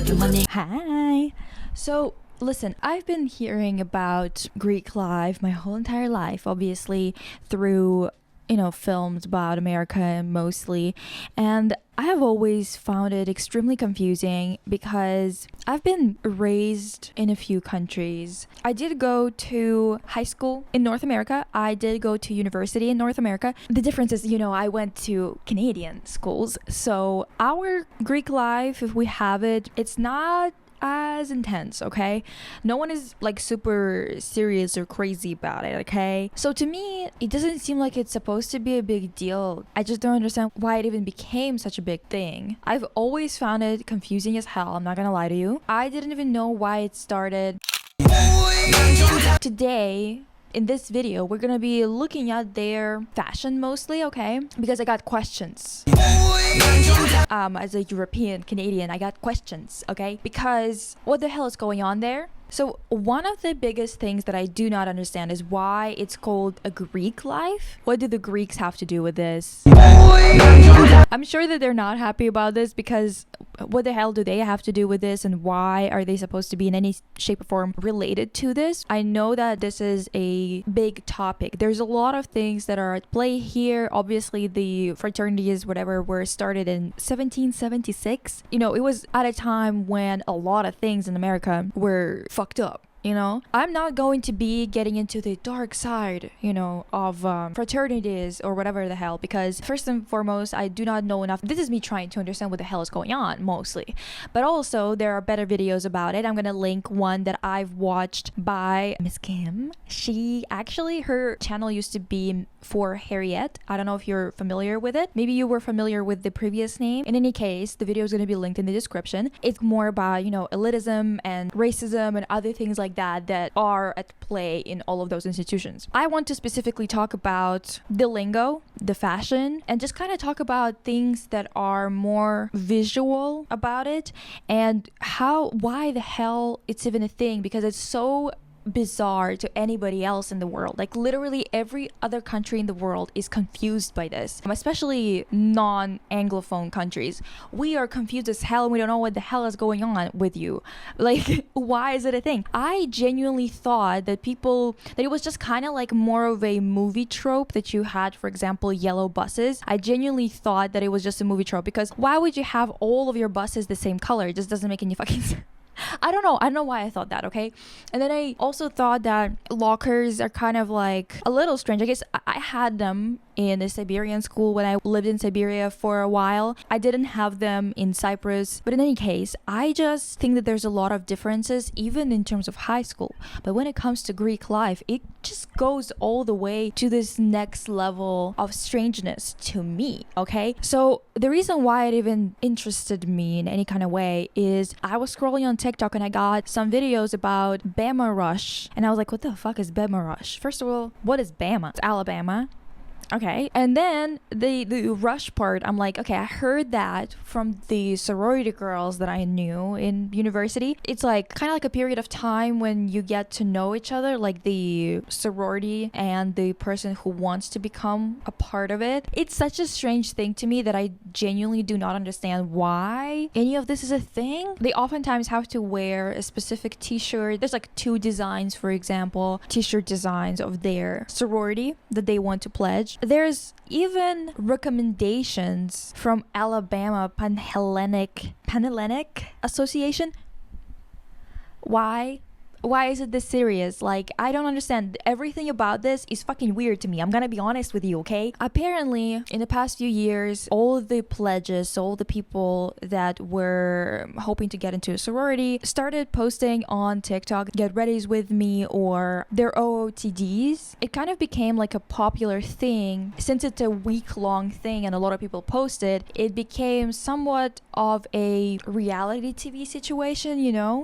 Hi. So, listen, I've been hearing about Greek life my whole entire life, obviously, through, films about America mostly. And I have always found it extremely confusing because I've been raised in a few countries. I did go to high school in North America. I did go to university in North America. The difference is, I went to Canadian schools. So our Greek life, if we have it, it's not as intense, okay? No one is like super serious or crazy about it, okay? So to me, it doesn't seem like it's supposed to be a big deal. I just don't understand why it even became such a big thing. I've always found it confusing as hell, I'm not gonna lie to you. I didn't even know why it started. Today, in this video, we're gonna be looking at their fashion mostly, okay? Because I got questions. As a European Canadian, I got questions, okay? Because what the hell is going on there? So one of the biggest things that I do not understand is why it's called a Greek life. What do the Greeks have to do with this? I'm sure that they're not happy about this because what the hell do they have to do with this, and why are they supposed to be in any shape or form related to this? I know that this is a big topic. There's a lot of things that are at play here. Obviously, the fraternities, whatever, were started in 1776. It was at a time when a lot of things in America were fucked up. I'm not going to be getting into the dark side, of fraternities or whatever the hell, because first and foremost, I do not know enough. This is me trying to understand what the hell is going on, mostly. But also, there are better videos about it. I'm going to link one that I've watched by Miss Kim. Her channel used to be for Harriet. I don't know if you're familiar with it. Maybe you were familiar with the previous name. In any case, the video is going to be linked in the description. It's more about, elitism and racism and other things like that are at play in all of those institutions. I want to specifically talk about the lingo, the fashion, and just kind of talk about things that are more visual about it, and why the hell it's even a thing, because it's so bizarre to anybody else in the world. Like literally every other country in the world is confused by this, especially non-anglophone countries. We are confused as hell and we don't know what the hell is going on with you. Like, why is it a thing? I genuinely thought that it was just kind of like more of a movie trope that you had, for example, yellow buses. I genuinely thought that it was just a movie trope, because why would you have all of your buses the same color? It just doesn't make any fucking sense. I don't know why I thought that, okay? And then I also thought that lockers are kind of like a little strange. I guess I had them in a Siberian school when I lived in Siberia for a while. I didn't have them in Cyprus. But in any case, I just think that there's a lot of differences even in terms of high school. But when it comes to Greek life, it just goes all the way to this next level of strangeness to me, okay? So the reason why it even interested me in any kind of way is I was scrolling on TikTok and I got some videos about Bama Rush. And I was like, what the fuck is Bama Rush? First of all, what is Bama? It's Alabama. Okay, and then the rush part, I'm like, okay, I heard that from the sorority girls that I knew in university. It's like kind of like a period of time when you get to know each other, like the sorority and the person who wants to become a part of it. It's such a strange thing to me that I genuinely do not understand why any of this is a thing. They oftentimes have to wear a specific t-shirt. There's like 2 designs, for example, t-shirt designs of their sorority that they want to pledge. There's even recommendations from Alabama Panhellenic Association. Why? Why is it this serious? Like, I don't understand. Everything about this is fucking weird to me. I'm gonna be honest with you, okay? Apparently, in the past few years, all the pledges, all the people that were hoping to get into a sorority started posting on TikTok, get readies with me, or their OOTDs. It kind of became like a popular thing. Since it's a week-long thing and a lot of people posted, it became somewhat of a reality TV situation,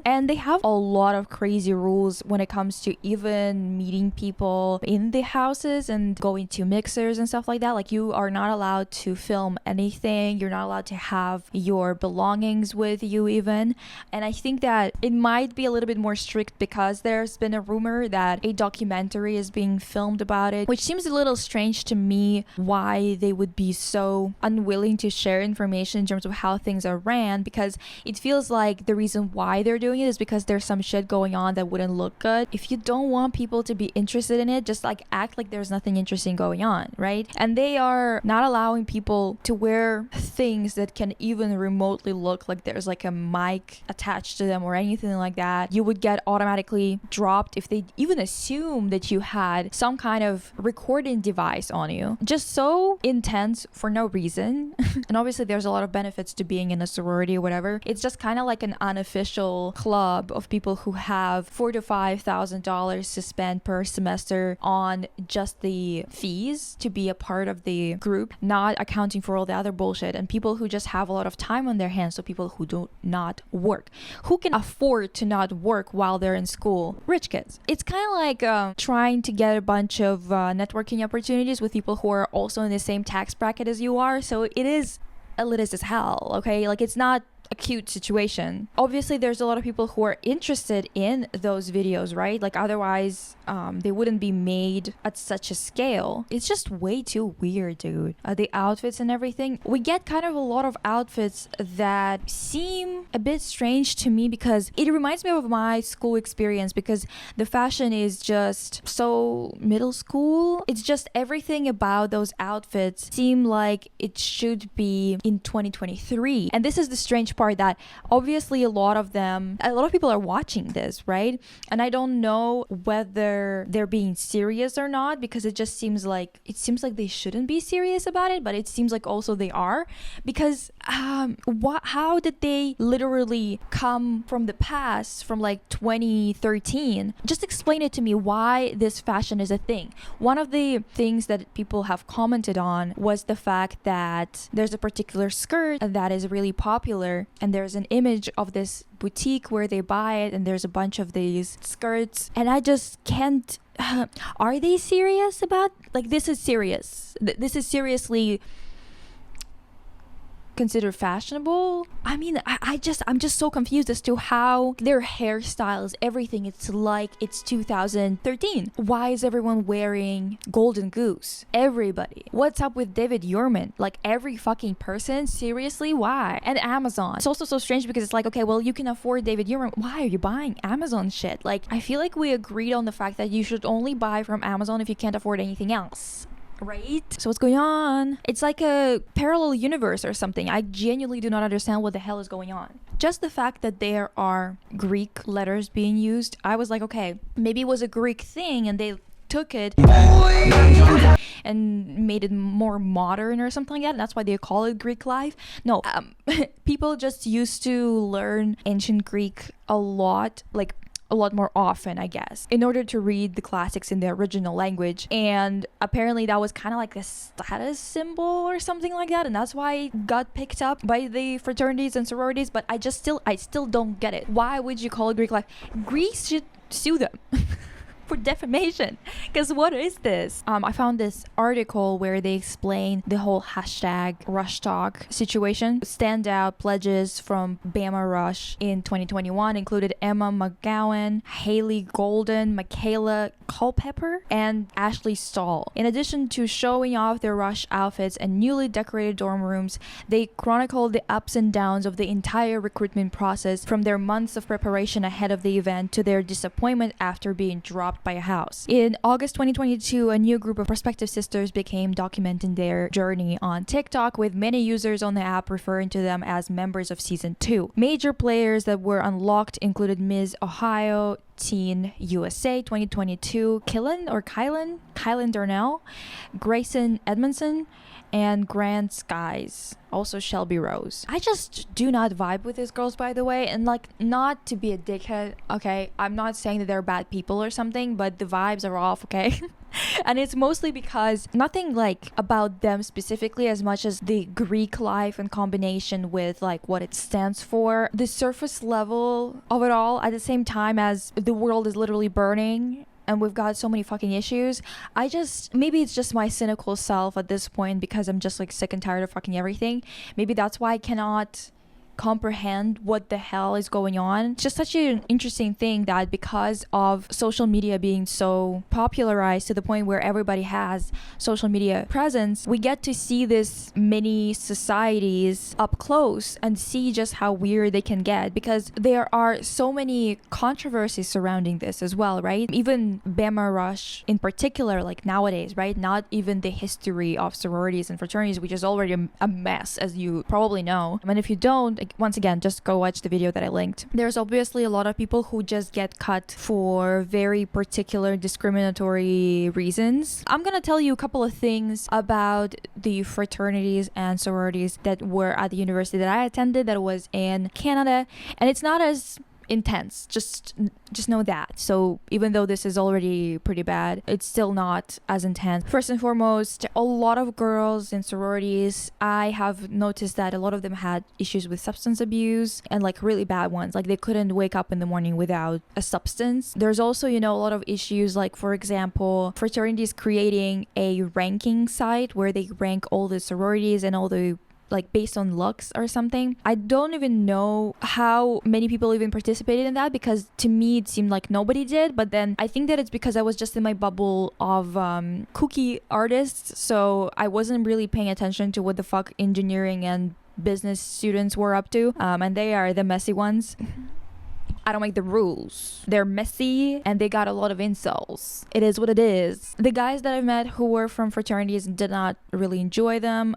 And they have a lot of crazy crazy rules when it comes to even meeting people in the houses and going to mixers and stuff like that. Like, you are not allowed to film anything. You're not allowed to have your belongings with you even. And I think that it might be a little bit more strict because there's been a rumor that a documentary is being filmed about it, which seems a little strange to me why they would be so unwilling to share information in terms of how things are ran, because it feels like the reason why they're doing it is because there's some shit going on that wouldn't look good. If you don't want people to be interested in it, just like act like there's nothing interesting going on, right? And they are not allowing people to wear things that can even remotely look like there's like a mic attached to them or anything like that. You would get automatically dropped if they even assume that you had some kind of recording device on you. Just so intense for no reason. And obviously there's a lot of benefits to being in a sorority or whatever. It's just kind of like an unofficial club of people who have $4,000 to $5,000 to spend per semester on just the fees to be a part of the group, not accounting for all the other bullshit, and people who just have a lot of time on their hands. So people who do not work, who can afford to not work while they're in school, rich kids. It's kind of like trying to get a bunch of networking opportunities with people who are also in the same tax bracket as you are. So it is elitist as hell, okay? Like, it's not a cute situation. Obviously there's a lot of people who are interested in those videos, right? Like, otherwise they wouldn't be made at such a scale. It's just way too weird, dude. The outfits and everything, we get kind of a lot of outfits that seem a bit strange to me because it reminds me of my school experience, because the fashion is just so middle school. It's just everything about those outfits seem like it should be in 2023. And this is the strange part, that obviously a lot of people are watching this, right? And I don't know whether they're being serious or not, because it seems like they shouldn't be serious about it, but it seems like also they are, because how did they literally come from the past, from like 2013? Just explain it to me, why this fashion is a thing. One of the things that people have commented on was the fact that there's a particular skirt that is really popular, and there's an image of this boutique where they buy it, and there's a bunch of these skirts, and I just can't are they serious about, like, this is serious, this is seriously considered fashionable? I mean, I'm just so confused as to how their hairstyles, everything, it's like it's 2013. Why is everyone wearing Golden Goose? Everybody. What's up with David Yurman? Like, every fucking person? Seriously? Why? And Amazon. It's also so strange because it's like, okay, well, you can afford David Yurman. Why are you buying Amazon shit? Like, I feel like we agreed on the fact that you should only buy from Amazon if you can't afford anything else. Right? So what's going on? It's like a parallel universe or something. I genuinely do not understand what the hell is going on. Just the fact that there are Greek letters being used, I was like, okay, maybe it was a Greek thing and they took it and made it more modern or something like that, and that's why they call it Greek life. No, people just used to learn ancient Greek a lot more often, I guess, in order to read the classics in the original language. And apparently that was kind of like a status symbol or something like that, and that's why it got picked up by the fraternities and sororities. But I still don't get it. Why would you call it Greek life? Greece should sue them for defamation, because what is this? I found this article where they explain the whole hashtag Rush Talk situation. Standout pledges from Bama Rush in 2021 included Emma McGowan, Haley Golden, Michaela Culpepper, and Ashley Stahl. In addition to showing off their Rush outfits and newly decorated dorm rooms, they chronicled the ups and downs of the entire recruitment process, from their months of preparation ahead of the event to their disappointment after being dropped by a house. In August 2022, a new group of prospective sisters became documenting their journey on TikTok, with many users on the app referring to them as members of Season 2. Major players that were unlocked included Ms. Ohio, Teen USA 2022, Kylan Darnell, Grayson Edmondson, and Grant Skies, also Shelby Rose. I just do not vibe with these girls, by the way, and like, not to be a dickhead, okay? I'm not saying that they're bad people or something, but the vibes are off, okay? And it's mostly because nothing like about them specifically as much as the Greek life in combination with like what it stands for, the surface level of it all, at the same time as the world is literally burning and we've got so many fucking issues. Maybe it's just my cynical self at this point because I'm just like sick and tired of fucking everything. Maybe that's why I cannot comprehend what the hell is going on. It's just such an interesting thing that because of social media being so popularized to the point where everybody has social media presence, we get to see this mini societies up close and see just how weird they can get, because there are so many controversies surrounding this as well, right? Even Bama Rush in particular, like nowadays, right? Not even the history of sororities and fraternities, which is already a mess, as you probably know. And if you don't, once again, just go watch the video that I linked. There's obviously a lot of people who just get cut for very particular discriminatory reasons. I'm gonna tell you a couple of things about the fraternities and sororities that were at the university that I attended that was in Canada, and it's not as intense, just know that. So even though this is already pretty bad, it's still not as intense. First and foremost, a lot of girls in sororities, I have noticed that a lot of them had issues with substance abuse, and like really bad ones, like they couldn't wake up in the morning without a substance. There's also, a lot of issues, like for example, fraternities creating a ranking site where they rank all the sororities and all the like based on looks or something. I don't even know how many people even participated in that, because to me it seemed like nobody did. But then I think that it's because I was just in my bubble of kooky artists, so I wasn't really paying attention to what the fuck engineering and business students were up to, and they are the messy ones. I don't make the rules. They're messy and they got a lot of incels. It is what it is. The guys that I've met who were from fraternities did not really enjoy them.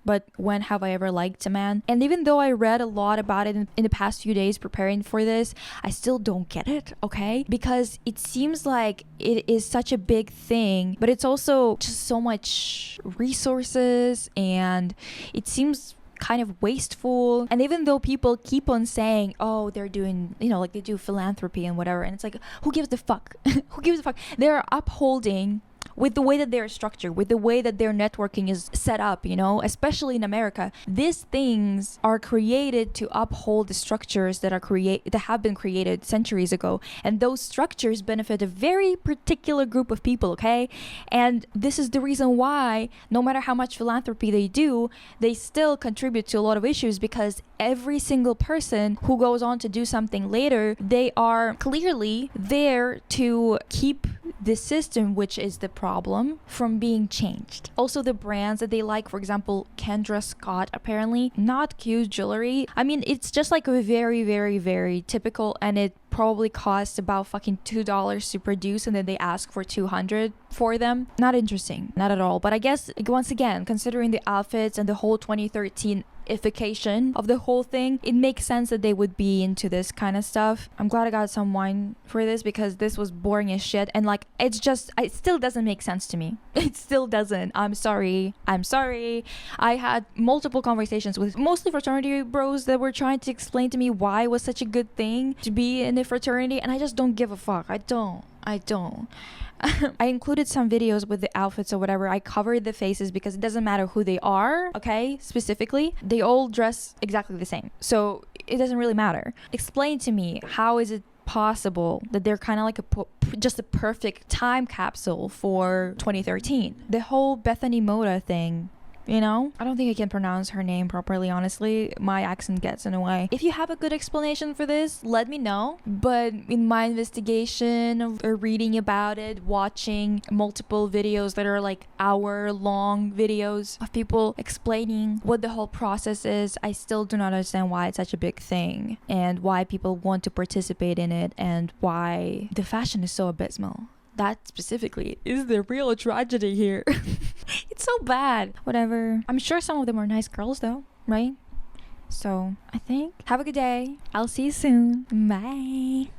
But when have I ever liked a man? And even though I read a lot about it in the past few days preparing for this, I still don't get it, okay? Because it seems like it is such a big thing, but it's also just so much resources, and it seems kind of wasteful. And even though people keep on saying, oh, they're doing, like they do philanthropy and whatever, and it's like, who gives a fuck? Who gives a fuck? They're upholding, with the way that they're structured, with the way that their networking is set up, especially in America, these things are created to uphold the structures that have been created centuries ago, and those structures benefit a very particular group of people, okay? And this is the reason why, no matter how much philanthropy they do, they still contribute to a lot of issues, because every single person who goes on to do something later, they are clearly there to keep the system, which is the problem, from being changed. Also, the brands that they like, for example, Kendra Scott, apparently not cute jewelry. I mean, it's just like a very, very, very typical, and it probably costs about fucking $2 to produce, and then they ask for $200 for them. Not interesting, not at all. But I guess, once again, considering the outfits and the whole 2013 ification of the whole thing, it makes sense that they would be into this kind of stuff. I'm glad I got some wine for this, because this was boring as shit, and like it still doesn't make sense to me. It still doesn't. I'm sorry. I had multiple conversations with mostly fraternity bros that were trying to explain to me why it was such a good thing to be in a fraternity, and I just don't give a fuck. I don't. I included some videos with the outfits or whatever. I covered the faces because it doesn't matter who they are, okay? Specifically, they all dress exactly the same, so it doesn't really matter. Explain to me, how is it possible that they're kind of like just a perfect time capsule for 2013? The whole Bethany Moda thing, I don't think I can pronounce her name properly, honestly. My accent gets in the way. If you have a good explanation for this, let me know. But in my investigation of reading about it, watching multiple videos that are like hour-long videos of people explaining what the whole process is, I still do not understand why it's such a big thing, and why people want to participate in it, and why the fashion is so abysmal. That specifically is the real tragedy here. It's so bad. Whatever. I'm sure some of them are nice girls though, right? So I think, have a good day. I'll see you soon. Bye.